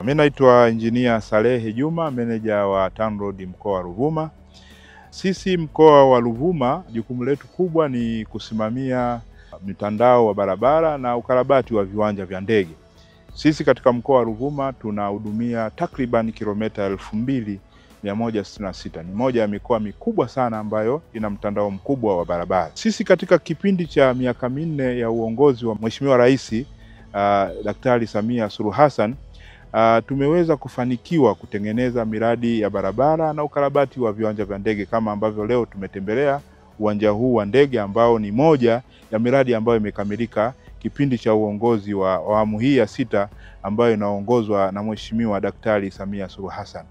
Mimi naitwa Engineer Salehe Juma, meneja wa TANROADS mkoa wa Ruvuma. Sisi mkoa wa Ruvuma, jukumu letu kubwa ni kusimamia mtandao wa barabara na ukarabati wa viwanja vya ndege. Sisi katika mkoa wa Ruvuma tunahudumia takriban kilomita 2166. Ni moja ya mikoa mikubwa sana ambayo ina mtandao mkubwa wa barabara. Sisi katika kipindi cha miaka minne ya uongozi wa Mheshimiwa Rais Daktari Samia Suluhu Hassan, tumeweza kufanikiwa kutengeneza miradi ya barabara na ukarabati wa viwanja vya ndege, kama ambavyo leo tumetembelea uwanja huu wa ndege ambao ni moja ya miradi ambayo imekamilika kipindi cha uongozi wa awamu hii ya 6 ambayo inaongozwa na Mheshimiwa Daktari Samia Suluhu Hassan.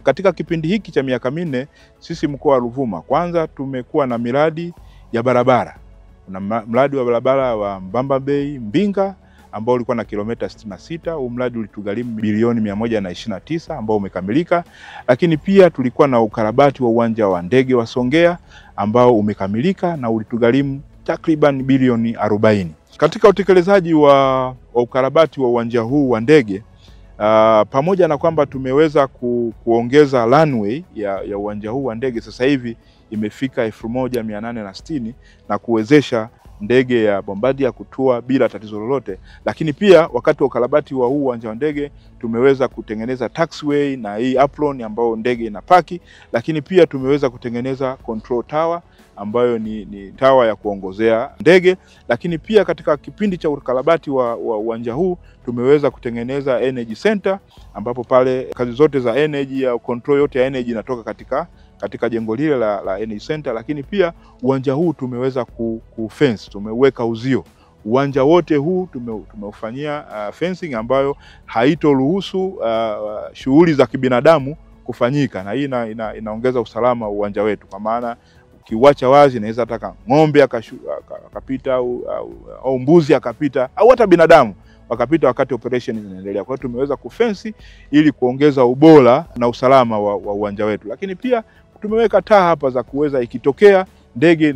Katika kipindi hiki cha miaka minne, sisi mkoa wa Ruvuma kwanza tumekuwa na miradi ya barabara. Kuna mradi wa barabara wa Mbamba Bay Mbinga ambao ulikuwa na kilomita 66. Huu mradi ulitugharimu bilioni 129 ambao umekamilika. Lakini pia tulikuwa na ukarabati wa uwanja wa ndege wa Songea ambao umekamilika na ulitugharimu takriban bilioni 40. Katika utekelezaji wa ukarabati wa uwanja huu wa ndege, pamoja na kwamba tumeweza kuongeza runway ya uwanja huu wa ndege, sasa hivi imefika 1860 na kuwezesha ndege ya Bombardier kutua bila tatizo lolote. Lakini pia wakati wa ukarabati wa huu uwanja wa ndege tumeweza kutengeneza taxiway na hii apron ambayo ndege inapaki, lakini pia tumeweza kutengeneza control tower ambayo ni tower ya kuongozea ndege. Lakini pia katika kipindi cha ukarabati wa uwanja huu tumeweza kutengeneza energy center ambapo pale kazi zote za energy ya control yote ya energy inatoka katika jengo lile la energy center. Lakini pia uwanja huu tumeweza kufence, tumeweka uzio. Uwanja wote huu tumeufanyia fencing ambayo haitoruhusu shughuli za kibinadamu kufanyika, na hii inaongeza usalama wa uwanja wetu, kwa maana ukiuacha wazi inaweza hata ng'ombe akapita au mbuzi akapita au hata binadamu wakapita wakati operation zinaendelea. Kwa hiyo tumeweza kufence ili kuongeza ubora na usalama wa uwanja wetu. Lakini pia tumeweka taa hapa za kuweza ikitokea ndege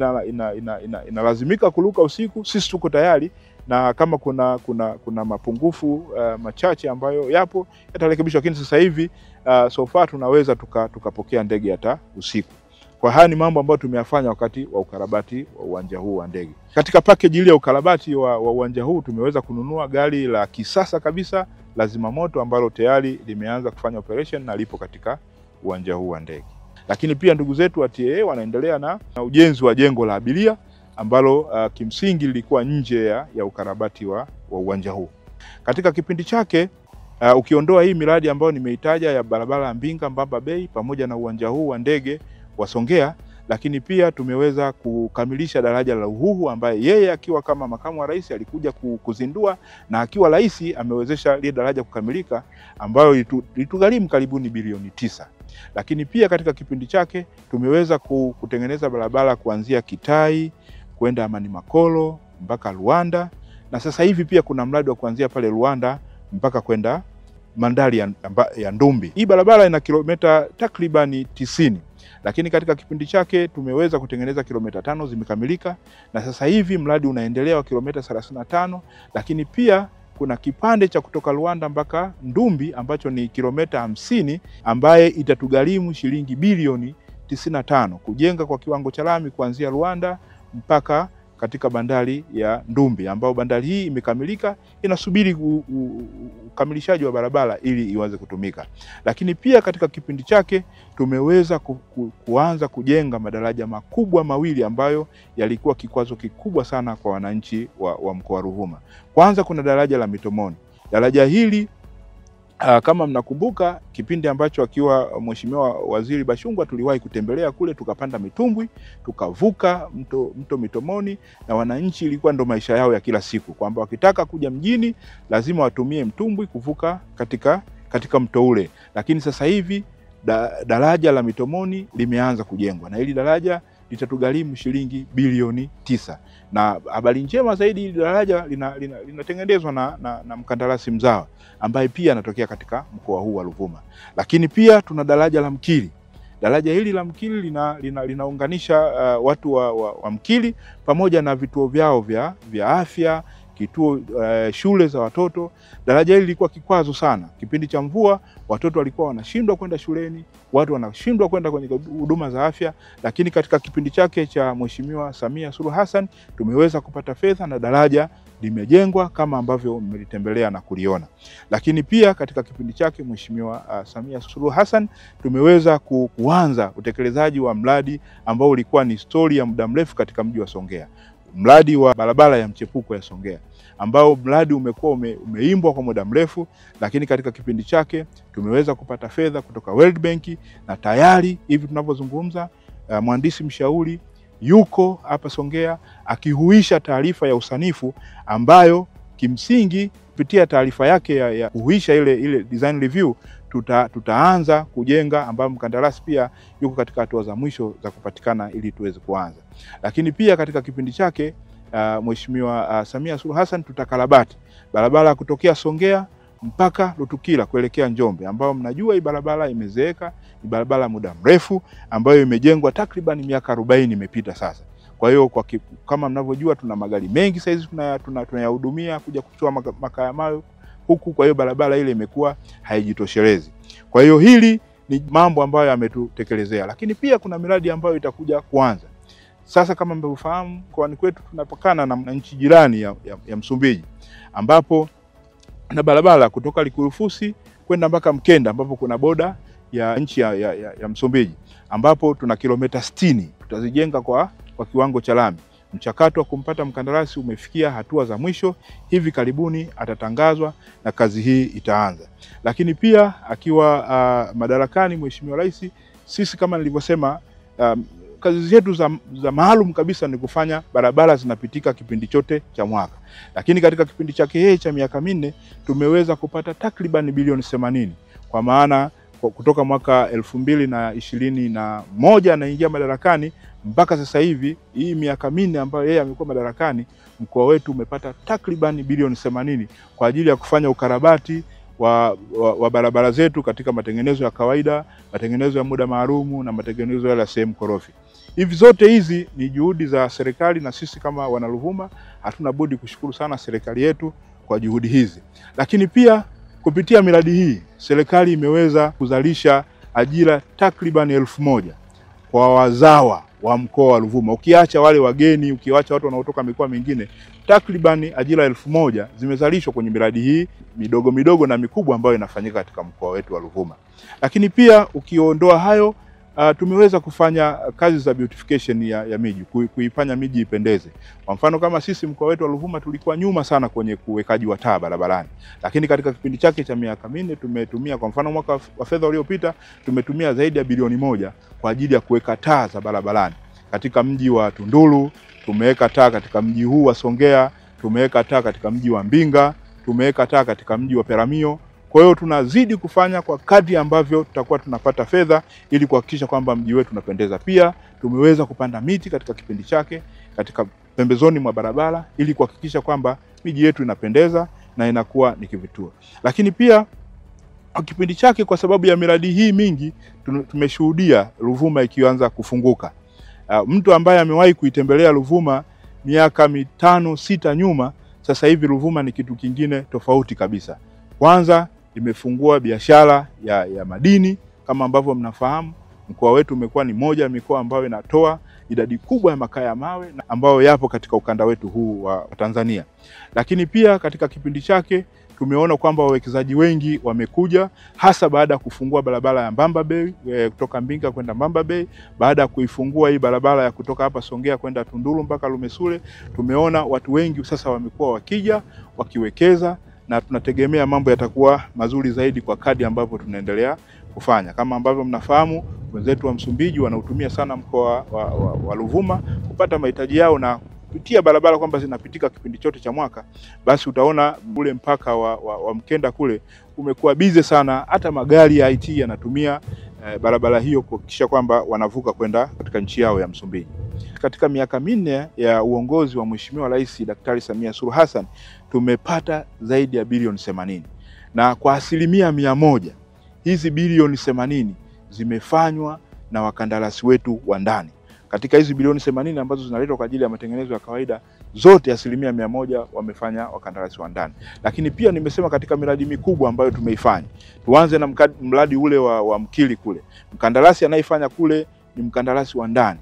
inalazimika kuruka usiku, sisi tuko tayari, na kama kuna mapungufu machache ambayo yapo yatarekebishwa. Lakini sasa hivi so far tunaweza tukapokea ndege hata usiku. Kwa haya ni mambo ambayo tumeyafanya wakati wa ukarabati wa uwanja huu wa ndege. Katika package ile ya ukarabati wa uwanja huu tumeweza kununua gari la kisasa kabisa la zimamoto ambalo tayari limeanza kufanya operation na lipo katika uwanja huu wa ndege. Lakini pia ndugu zetu wa TAA wanaendelea na ujenzi wa jengo la abiria ambalo kimsingi lilikuwa nje ya ukarabati wa uwanja huu. Katika kipindi chake ukiondoa hii miradi ambayo nimeitaja ya barabara ya Mbinga Mbamba Bay pamoja na uwanja huu wa ndege wa Songea, lakini pia tumeweza kukamilisha daraja la Uhuhu ambaye yeye akiwa kama makamu wa rais alikuja kuzindua, na akiwa rais amewezesha ile daraja kukamilika ambayo ilitugharimu karibuni bilioni 9. Lakini pia katika kipindi chake tumeweza kutengeneza barabara kuanzia Kitai kwenda Amani Makolo mpaka Luanda, na sasa hivi pia kuna mradi wa kuanzia pale Luanda mpaka kwenda bandari ya Ndumbi. Hii barabara ina kilomita takriban 90. Lakini katika kipindi chake tumeweza kutengeneza kilomita 5 zimekamilika, na sasa hivi mradi unaendelea wa kilomita 35. Lakini pia kuna kipande cha kutoka Luanda mpaka Ndumbi ambacho ni kilomita 50 ambaye itatugharimu shilingi bilioni 95 kujenga kwa kiwango cha lami kuanzia Luanda mpaka katika bandari ya Ndumbi, ambao bandari hii imekamilika, inasubiri ukamilishaji wa barabara ili ianze kutumika. Lakini pia katika kipindi chake tumeweza kuanza kujenga madaraja makubwa mawili ambayo yalikuwa kikwazo kikubwa sana kwa wananchi wa mkoa wa Ruvuma. Kwanza kuna daraja la Mitomoni. Daraja hili kama mnakumbuka kipindi ambacho akiwa Mheshimiwa Waziri Bashungwa tuliwahi kutembelea kule, tukapanda mitumbwi, tukavuka mto Mitomoni, na wananchi ilikuwa ndo maisha yao ya kila siku kwamba wakitaka kuja mjini lazima watumie mtumbwi kuvuka katika mto ule. Lakini sasa hivi daraja la Mitomoni limeanza kujengwa, na hili daraja litatugharimu shilingi bilioni 9. Na habari njema zaidi, hili daraja linatengenezwa na mkandarasi mzawa ambaye pia anatokea katika mkoa huu wa Ruvuma. Lakini pia tuna daraja la Mkili. Daraja hili la Mkili linaunganisha watu wa Mkili pamoja na vituo vyao vya afya, kituo shule za watoto. Daraja hili lilikuwa kikwazo sana. Kipindi cha mvua watoto walikuwa wanashindwa kwenda shuleni, watu wanashindwa kwenda kwenye huduma za afya, lakini katika kipindi chake cha Mheshimiwa Samia Suluhu Hassan tumeweza kupata fedha na daraja limejengwa kama ambavyo mmelitembelea na kuliona. Lakini pia katika kipindi chake Mheshimiwa Samia Suluhu Hassan tumeweza kuanza utekelezaji wa mradi ambao ulikuwa ni stori ya muda mrefu katika mji wa Songea. Mradi wa barabara ya mchepuko ya Songea, ambao mradi umekuwa umeimbwa kwa muda mrefu, lakini katika kipindi chake tumeweza kupata fedha kutoka World Bank, na tayari hivi tunavyozungumza mhandisi mshauri yuko hapa Songea akihuisha taarifa ya usanifu ambayo kimsingi kupitia taarifa yake ya kuhuisha ile design review tutaanza kujenga, ambapo mkandarasi pia yuko katika hatua za mwisho za kupatikana ili tuweze kuanza. Lakini pia katika kipindi chake Mheshimiwa Samia Suluhu Hassan tutakarabati barabara kutokea Songea mpaka Lutukila kuelekea Njombe, ambao mnajua hii barabara imezeeka, ni barabara muda mrefu ambayo imejengwa takriban miaka 40 imepita sasa. Kwa hiyo kama mnavyojua tuna magari mengi sasa hizi tunayahudumia kuja kutoa makaa ya mawe huku, kwa hiyo barabara ile imekuwa haijitoshelezi. Kwa hiyo hili ni mambo ambayo yametutekelezea, lakini pia kuna miradi ambayo itakuja kuanza. Sasa kama mnavyofahamu mkoani kwetu tunapakana na nchi jirani ya Msumbiji, ambapo na barabara kutoka Likurufusi kwenda mpaka Mkenda, ambapo kuna boda ya nchi ya Msumbiji, ambapo tuna kilomita 60 tutazijenga kwa kiwango cha lami. Mchakato wa kumpata mkandarasi umefikia hatua za mwisho, hivi karibuni atatangazwa na kazi hii itaanza. Lakini pia akiwa madarakani Mheshimiwa Rais, sisi kama nilivyosema, kazi zetu za maalum kabisa ni kufanya barabara zinapitika kipindi chote cha mwaka. Lakini katika kipindi chake yeye cha miaka 4 tumeweza kupata takriban bilioni 80, kwa maana kutoka mwaka 2021 anaingia madarakani mpaka sasa hivi, hii miaka 4 ambayo yeye amekuwa madarakani, mkoa wetu umepata takriban bilioni 80 kwa ajili ya kufanya ukarabati wa barabara zetu katika matengenezo ya kawaida, matengenezo ya muda maalumu na matengenezo ya sehemu korofi. Hivi zote hizi ni juhudi za serikali, na sisi kama wana Ruvuma hatuna budi kushukuru sana serikali yetu kwa juhudi hizi. Lakini pia kupitia miradi hii serikali imeweza kuzalisha ajira takriban 1000 kwa wazawa wa mkoa wa Ruvuma. Ukiacha wale wageni, ukiacha watu wanaotoka mikoa mingine, takriban ajira 1000 zimezalishwa kwenye miradi hii midogo midogo na mikubwa ambayo inafanyika katika mkoa wetu wa Ruvuma. Lakini pia ukiondoa hayo, tumeweza kufanya kazi za beautification ya miji, kuifanya miji ipendeze. Kwa mfano kama sisi mkoa wetu wa Ruvuma tulikuwa nyuma sana kwenye kuwekaji wa taa barabarani, lakini katika kipindi chake cha miaka 4 tumetumia, kwa mfano mwaka wa fedha uliopita tumetumia zaidi ya bilioni 1 kwa ajili ya kuweka taa za barabarani. Katika mji wa Tunduru tumeweka taa, katika mji huu wa Songea tumeweka taa, katika mji wa Mbinga tumeweka taa, katika mji wa Peramio. Kwa hiyo tunazidi kufanya kwa kadri ambavyo tutakuwa tunapata fedha ili kuhakikisha kwamba mji wetu unapendeza. Pia tumeweza kupanda miti katika kipindi chake katika pembezoni mwa barabara ili kuhakikisha kwamba miji yetu inapendeza na inakuwa ni kivutio. Lakini pia kwa kipindi chake, kwa sababu ya miradi hii mingi, tumeshuhudia Ruvuma ikianza kufunguka. Mtu ambaye amewahi kuitembelea Ruvuma miaka 5-6 nyuma, sasa hivi Ruvuma ni kitu kingine tofauti kabisa. Kwanza imefungua biashara ya madini. Kama ambavyo mnafahamu, mkoa wetu umekuwa ni moja ya mikoa ambayo inatoa idadi kubwa ya makaa ya mawe ambayo yapo katika ukanda wetu huu wa Tanzania. Lakini pia katika kipindi chake tumeona kwamba wawekezaji wengi wamekuja, hasa baada ya kufungua barabara ya Mbamba Bay kutoka Mbinga kwenda Mbamba Bay, baada ya kuifungua hii barabara ya kutoka hapa Songea kwenda Tunduru mpaka Lumesule. Tumeona watu wengi sasa wamekuwa wakija wakiwekeza, na tunategemea mambo yatakuwa mazuri zaidi kwa kadri ambavyo tunaendelea kufanya. Kama ambavyo mnafahamu, wenzetu wa Msumbiji wanautumia sana mkoa wa Ruvuma kupata mahitaji yao, na kupitia barabara kwamba zinapitika kipindi chote cha mwaka, basi utaona ule mpaka wa Mkenda kule umekuwa bize sana. Hata magari ya IT yanatumia barabara hiyo kuhakikisha kwamba wanavuka kwenda katika nchi yao ya Msumbiji. Katika miaka 4 ya uongozi wa Mheshimiwa Rais Daktari Samia Suluhu Hassan tumepata zaidi ya bilioni 80, na kwa 100% hizi bilioni 80 zimefanywa na wakandarasi wetu wa ndani. Katika hizi bilioni 80 ambazo zinaletwa kwa ajili ya matengenezo ya kawaida, zote 100% wamefanya wakandarasi wa ndani. Lakini pia nimesema katika miradi mikubwa ambayo tumeifanya, tuanze na mradi ule wa Mkili kule. Mkandarasi anayefanya kule ni mkandarasi wa ndani.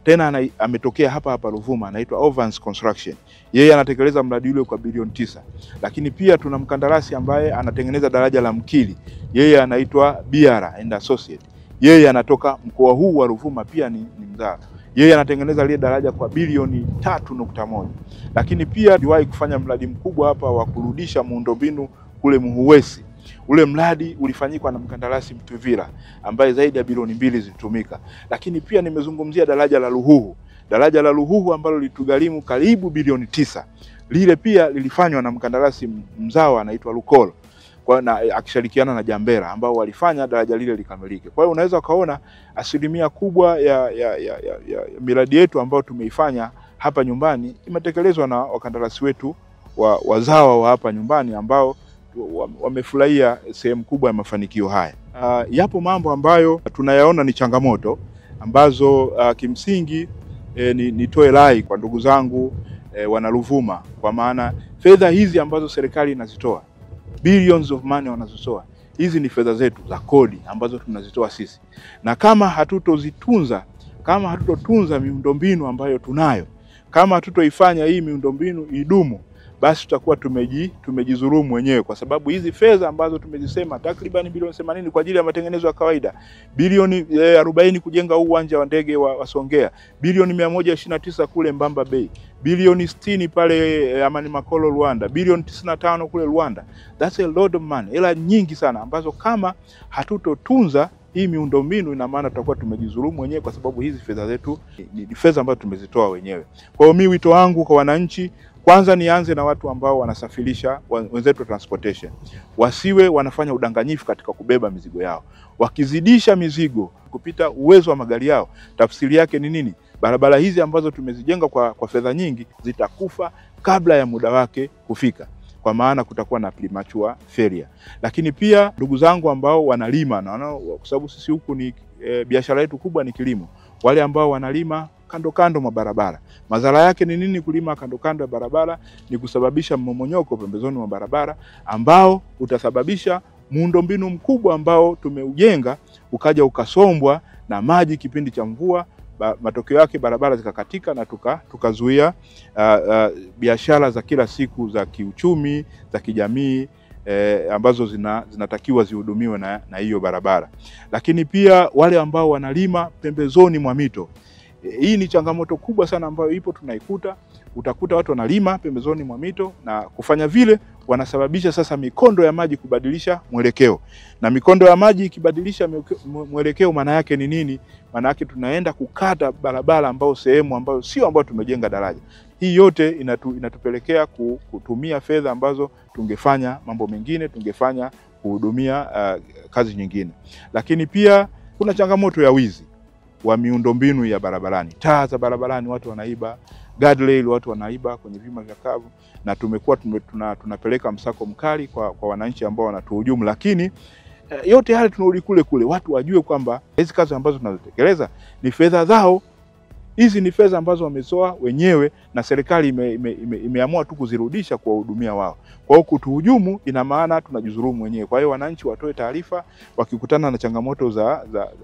Tena ametokea hapa Ruvuma, anaitwa Ovans Construction. Yeye anatekeleza mradi ule kwa bilioni 9. Lakini pia tuna mkandarasi ambaye anatengeneza daraja la Mkili. Yeye anaitwa Biara and Associate. Yeye anatoka mkoa huu wa Ruvuma, pia ni mzaa. Yeye anatengeneza ile daraja kwa bilioni 3.1. Lakini pia aliwahi kufanya mradi mkubwa hapa wa kurudisha muundombinu kule Muhuwesi. Ule mradi ulifanyikwa na mkandarasi Mtuvira ambaye zaidi ya bilioni 2 zilitumika. Lakini pia nimezungumzia daraja la Ruhuhu. Daraja la Ruhuhu ambalo litugharimu karibu bilioni 9. Lile pia lilifanywa na mkandarasi mzawa anaitwa Lukolo, akishirikiana na Jambera, ambao walifanya daraja lile likamilike. Kwa hiyo unaweza kaona asilimia kubwa ya miradi yetu ambayo tumeifanya hapa nyumbani imetekelezwa na wakandarasi wetu wazawa wa hapa nyumbani, ambao wamefurahia sehemu kubwa ya mafanikio haya. Yapo mambo ambayo tunayaona ni changamoto ambazo kimsingi nitoe rai kwa ndugu zangu wana Ruvuma, kwa maana fedha hizi ambazo serikali inazitoa, billions of money wanazotoa, hizi ni fedha zetu za kodi ambazo tunazitoa sisi. Na kama hatutozitunza, kama hatutotunza miundombinu ambayo tunayo, kama hatutoifanya hii miundombinu idumu, basi tutakuwa tumejidhulumu wenyewe, kwa sababu hizi fedha ambazo tumezisema takriban bilioni 80 kwa ajili ya matengenezo ya kawaida, bilioni 40 kujenga uwanja wa ndege wa Songea, bilioni 129 kule Mbamba Bay, bilioni 60 pale Amani Makolo Rwanda, bilioni 95 kule Rwanda. That's a lot of money. Hela nyingi sana ambazo kama hatutotunza hii miundombinu, ina maana tutakuwa tumejidhulumu wenyewe, kwa sababu hizi fedha zetu ni fedha ambazo tumezitoa wenyewe. Kwa hiyo mimi wito wangu kwa wananchi, kwanza nianze na watu ambao wanasafirisha, wenzetu wa transportation. Wasiwe wanafanya udanganyifu katika kubeba mizigo yao. Wakizidisha mizigo kupita uwezo wa magari yao, tafsiri yake ni nini? Barabara hizi ambazo tumezijenga kwa fedha nyingi zitakufa kabla ya muda wake kufika, kwa maana kutakuwa na premature failure. Lakini pia ndugu zangu ambao wanalima, kwa sababu sisi huku ni biashara yetu kubwa ni kilimo, wale ambao wanalima kando mwa barabara, madhara yake ni nini? Kulima kando ya barabara ni kusababisha mmomonyoko pembezoni mwa barabara, ambao utasababisha muundombinu mkubwa ambao tumeujenga ukaja ukasombwa na maji kipindi cha mvua. Matokeo yake barabara zikakatika na tukazuia biashara za kila siku za kiuchumi, za kijamii, ambazo zinatakiwa zihudumiwe na hiyo barabara. Lakini pia wale ambao wanalima pembezoni mwa mito, hii ni changamoto kubwa sana ambayo ipo, tunaikuta. Utakuta watu wanalima pembezoni mwa mito, na kufanya vile wanasababisha sasa mikondo ya maji kubadilisha mwelekeo. Na mikondo ya maji ikibadilisha mwelekeo, maana yake ni nini? Maana yake tunaenda kukata barabara ambao sehemu ambayo sio ambayo tumejenga daraja. Hii yote inatupelekea kutumia fedha ambazo tungefanya mambo mengine, tungefanya kuhudumia kazi nyingine. Lakini pia kuna changamoto ya wizi wa miundombinu ya barabarani. Taa za barabarani watu wanaiba, guardrail watu wanaiba kwenye vima vya kavu, na tumekuwa tunapeleka msako mkali kwa wananchi ambao wanatuhujumu. Lakini yote hali tunarudi kule, watu wajue kwamba hizi kazi ambazo tunazotekeleza ni fedha zao. Hizi ni fedha ambazo wamezoa wenyewe, na serikali imeamua tu kuzirudisha kwa hudumia wao. Kwa hiyo kutuhujumu ina maana tunajidhulumu wenyewe. Kwa hiyo wananchi watoe taarifa wakikutana na changamoto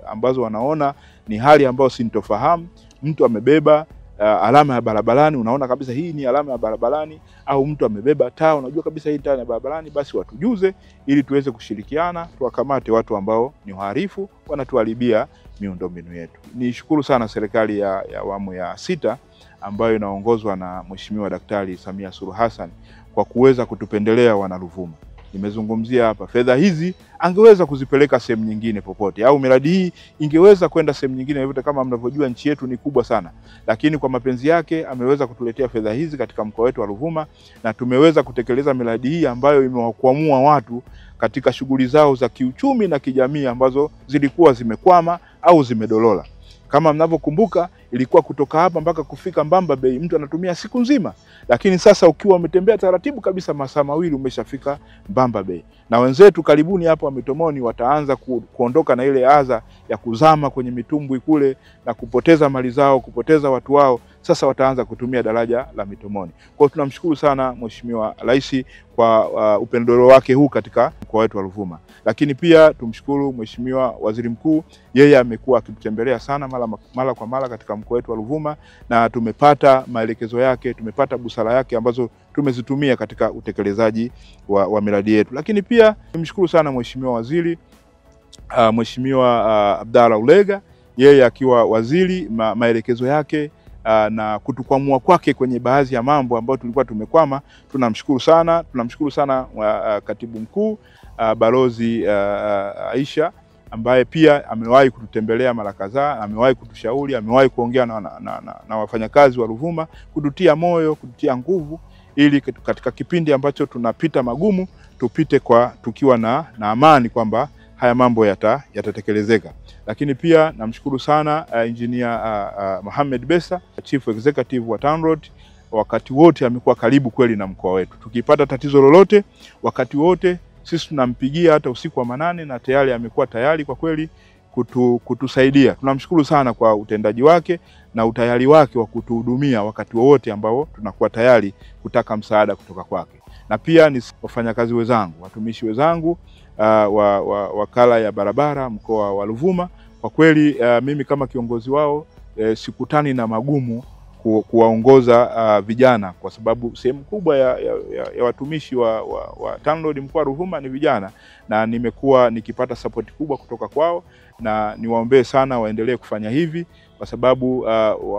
ambazo wanaona ni hali ambayo sintofahamu. Mtu amebeba alama ya barabarani, unaona kabisa hii ni alama ya barabarani, au mtu amebeba taa, unajua kabisa hii taa ya barabarani, basi watujuze ili tuweze kushirikiana tuwakamate watu ambao ni wahalifu wanatuharibia miundombinu yetu. Nishukuru sana serikali ya awamu ya 6 ambayo inaongozwa na Mheshimiwa Daktari Samia Suluhu Hassan kwa kuweza kutupendelea wana Ruvuma. Nimezungumzia hapa, fedha hizi angeweza kuzipeleka sehemu nyingine popote, au miradi hii ingeweza kwenda sehemu nyingine yote. Kama mnavyojua nchi yetu ni kubwa sana, lakini kwa mapenzi yake ameweza kutuletea fedha hizi katika mkoa wetu wa Ruvuma, na tumeweza kutekeleza miradi hii ambayo imewakwamua watu katika shughuli zao za kiuchumi na kijamii ambazo zilikuwa zimekwama au zimedolola. Kama mnavyokumbuka, ilikuwa kutoka hapa mpaka kufika Mbamba Bay mtu anatumia siku nzima, lakini sasa ukiwa umetembea taratibu kabisa masaa mawili umeshafika Mbamba Bay. Na wenzetu karibuni hapa wa Mitomoni wataanza kuondoka na ile adha ya kuzama kwenye mitumbwi kule na kupoteza mali zao, kupoteza watu wao. Sasa wataanza kutumia daraja la Mitomoni. Kwa hiyo tunamshukuru sana Mheshimiwa Rais kwa upendeleo wake huu katika mkoa wetu wa Ruvuma. Lakini pia tumshukuru Mheshimiwa Waziri Mkuu, yeye amekuwa akitutembelea sana mara kwa mara katika mkoa wetu wa Ruvuma, na tumepata maelekezo yake, tumepata busara yake ambazo tumezitumia katika utekelezaji wa miradi yetu. Lakini pia tumshukuru sana Mheshimiwa Waziri Mheshimiwa Abdallah Ulega, yeye akiwa waziri, maelekezo yake na kutukwamua kwake kwenye baadhi ya mambo ambayo tulikuwa tumekwama. Tunamshukuru sana. Tunamshukuru sana Katibu Mkuu Balozi Aisha, ambaye pia amewahi kututembelea mara kadhaa, amewahi kutushauri, amewahi kuongea na wafanyakazi wa Ruvuma, kututia moyo, kututia nguvu, ili katika kipindi ambacho tunapita magumu tupite tukiwa na amani kwamba haya mambo yatatekelezeka. Lakini pia namshukuru sana Engineer Mohamed Besa, Chief Executive wa TANROADS. Wakati wote amekuwa karibu kweli na mkoa wetu. Tukipata tatizo lolote, wakati wote sisi tunampigia, hata usiku wa manane, na tayari amekuwa tayari kwa kweli kutusaidia. Tunamshukuru sana kwa utendaji wake na utayari wake wa kutuhudumia wakati wote ambao tunakuwa tayari kutaka msaada kutoka kwake. Na pia ni wafanyakazi wenzangu, watumishi wenzangu wakala ya barabara mkoa wa Ruvuma. Kwa kweli mimi kama kiongozi wao sikutani na magumu kuwaongoza vijana, kwa sababu sehemu kubwa ya watumishi wa TANROADS mkoa wa Ruvuma ni vijana, na nimekuwa nikipata support kubwa kutoka kwao, na niwaombee sana waendelee kufanya hivi, kwa sababu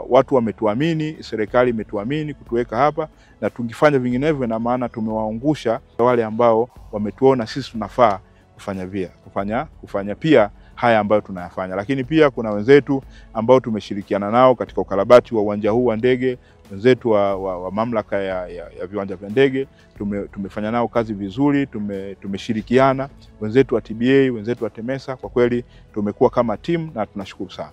watu wametuamini, serikali imetuamini kutuweka hapa, na tungifanya vinginevyo na maana tumewaangusha wale ambao wametuona sisi tunafaa kufanya pia haya ambayo tunayafanya. Lakini pia kuna wenzetu ambao tumeshirikiana nao katika ukarabati wa uwanja huu wa ndege, wenzetu wa mamlaka ya viwanja vya ndege, tumefanya nao kazi vizuri, tumeshirikiana, wenzetu wa TBA, wenzetu wa TEMESA. Kwa kweli tumekuwa kama timu na tunashukuru sana.